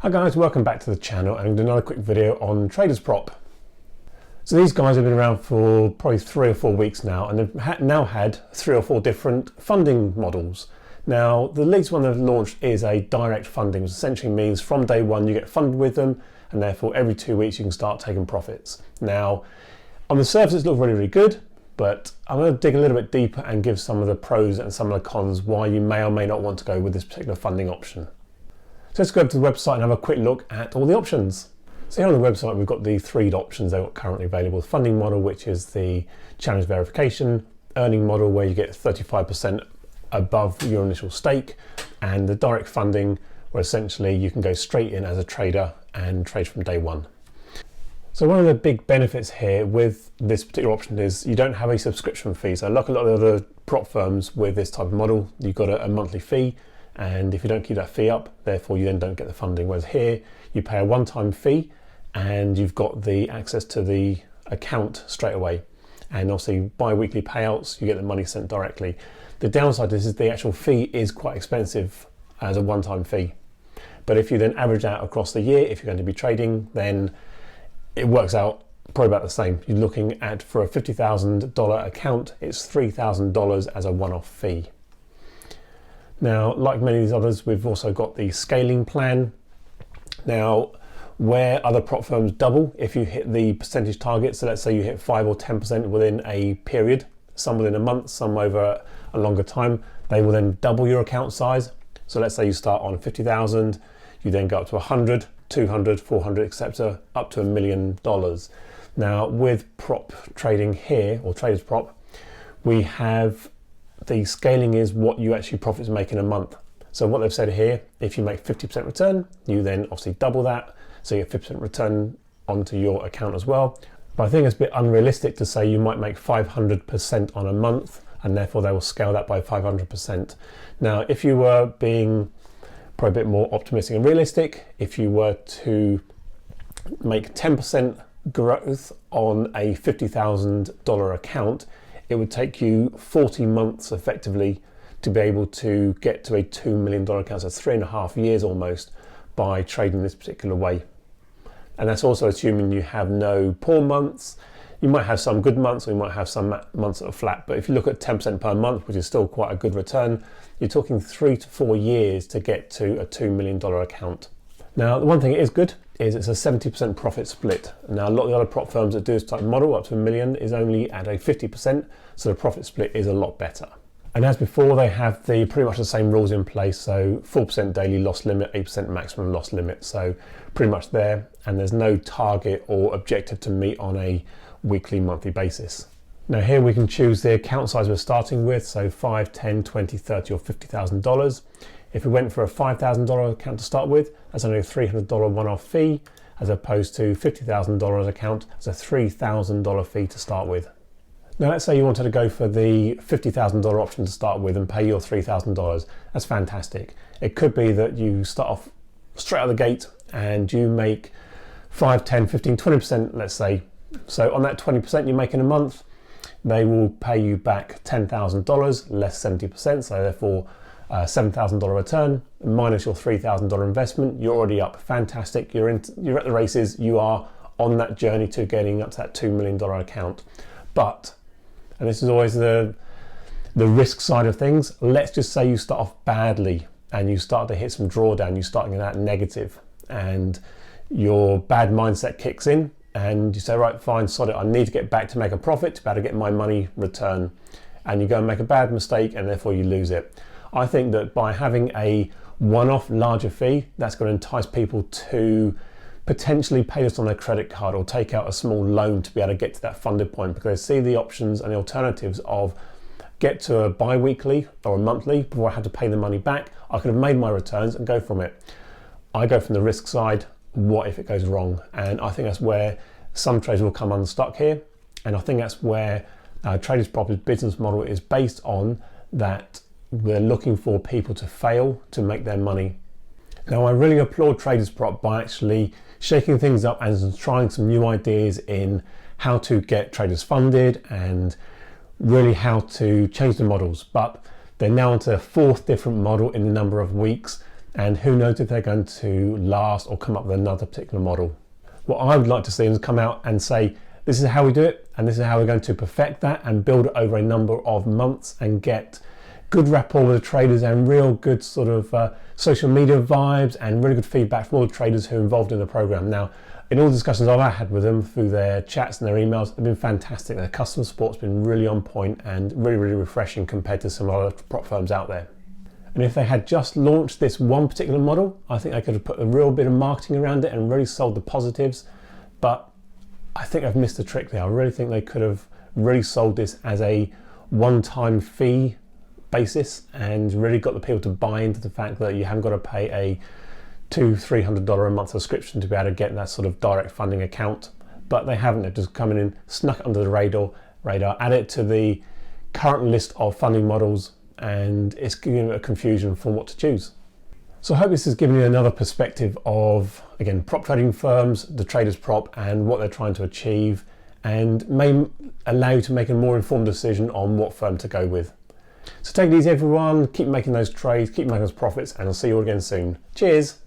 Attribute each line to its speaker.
Speaker 1: Hi guys, welcome back to the channel and another quick video on Traders Prop. So these guys have been around for probably 3 or 4 weeks now, and they've now had 3 or 4 different funding models. Now the latest one they've launched is a direct funding, which essentially means from day one you get funded with them, and therefore every 2 weeks you can start taking profits. Now on the surface it looks really, really good, but I'm going to dig a little bit deeper and give some of the pros and some of the cons why you may or may not want to go with this particular funding option. So let's go over to the website and have a quick look at all the options. So here on the website we've got the 3 options they've got currently available. The funding model, which is the challenge verification, earning model where you get 35% above your initial stake, and the direct funding where essentially you can go straight in as a trader and trade from day one. So one of the big benefits here with this particular option is you don't have a subscription fee. So like a lot of other prop firms with this type of model, you've got a monthly fee, and if you don't keep that fee up, therefore you then don't get the funding. Whereas here you pay a one-time fee and you've got the access to the account straight away, and obviously bi-weekly payouts, you get the money sent directly. The downside is the actual fee is quite expensive as a one-time fee, but if you then average out across the year, if you're going to be trading, then it works out probably about the same. You're looking at, for a $50,000 account, it's $3,000 as a one-off fee. Now, like many of these others, we've also got the scaling plan. Now, where other prop firms double if you hit the percentage target, so let's say you hit 5 or 10% within a period, some within a month, some over a longer time, they will then double your account size. So let's say you start on 50,000, you then go up to 100, 200, 400, etc., up to $1 million. Now, with prop trading here, or Traders Prop, we have the scaling is what you actually profits make in a month. So what they've said here, if you make 50% return, you then obviously double that, so you get 50% return onto your account as well. But I think it's a bit unrealistic to say you might make 500% on a month, and therefore they will scale that by 500%. Now, if you were being probably a bit more optimistic and realistic, if you were to make 10% growth on a $50,000 account, it would take you 40 months effectively to be able to get to a $2 million account, so 3.5 years almost, by trading this particular way. And that's also assuming you have no poor months. You might have some good months, or you might have some months that are flat, but if you look at 10% per month, which is still quite a good return, you're talking 3 to 4 years to get to a $2 million account. Now, the one thing that is good is it's a 70% profit split. Now, a lot of the other prop firms that do this type of model up to $1 million is only at a 50%, so the profit split is a lot better. And as before, they have pretty much the same rules in place, so 4% daily loss limit, 8% maximum loss limit, so pretty much there, and there's no target or objective to meet on a weekly, monthly basis. Now here we can choose the account size we're starting with, so 5, 10, 20, 30 or $50,000. If we went for a $5,000 account to start with, that's only a $300 one-off fee, as opposed to $50,000 account as a $3,000 fee to start with. Now let's say you wanted to go for the $50,000 option to start with and pay your $3,000. That's fantastic. It could be that you start off straight out of the gate and you make 5, 10, 15, 20%, let's say. So on that 20% you make in a month, they will pay you back $10,000 less 70%, so therefore $7,000 return minus your $3,000 investment. You're already up. Fantastic. You're at the races. You are on that journey to getting up to that $2 million account. But, and this is always the risk side of things, let's just say you start off badly and you start to hit some drawdown, you start getting that negative, and your bad mindset kicks in and you say, right, fine, sod it, I need to get back to make a profit to be able to get my money return. And you go and make a bad mistake and therefore you lose it. I think that by having a one-off larger fee, that's going to entice people to potentially pay this on their credit card or take out a small loan to be able to get to that funded point, because they see the options and the alternatives of get to a bi-weekly or a monthly before I had to pay the money back. I could have made my returns and go from it. I go from the risk side, what if it goes wrong? And I think that's where some traders will come unstuck here. And I think that's where Traders Prop's business model is based on, that we're looking for people to fail to make their money. Now, I really applaud Traders Prop by actually shaking things up and trying some new ideas in how to get traders funded and really how to change the models. But they're now onto a 4th different model in the number of weeks, and who knows if they're going to last or come up with another particular model. What I would like to see is come out and say, this is how we do it, and this is how we're going to perfect that and build it over a number of months and get good rapport with the traders and real good sort of social media vibes and really good feedback from all the traders who are involved in the program. Now, in all the discussions I've had with them through their chats and their emails, they've been fantastic. Their customer support's been really on point and really, really refreshing compared to some other prop firms out there. And if they had just launched this one particular model, I think they could have put a real bit of marketing around it and really sold the positives. But I think I've missed the trick there. I really think they could have really sold this as a one-time fee basis and really got the people to buy into the fact that you haven't got to pay a $200-300 a month subscription to be able to get that sort of direct funding account. But they haven't. They've just come in, snuck it under the radar, add it to the current list of funding models, and it's giving a confusion from what to choose. So I hope this has given you another perspective of, again, prop trading firms, the Traders Prop, and what they're trying to achieve, and may allow you to make a more informed decision on what firm to go with. So take it easy, everyone. Keep making those trades, keep making those profits, and I'll see you all again soon. Cheers.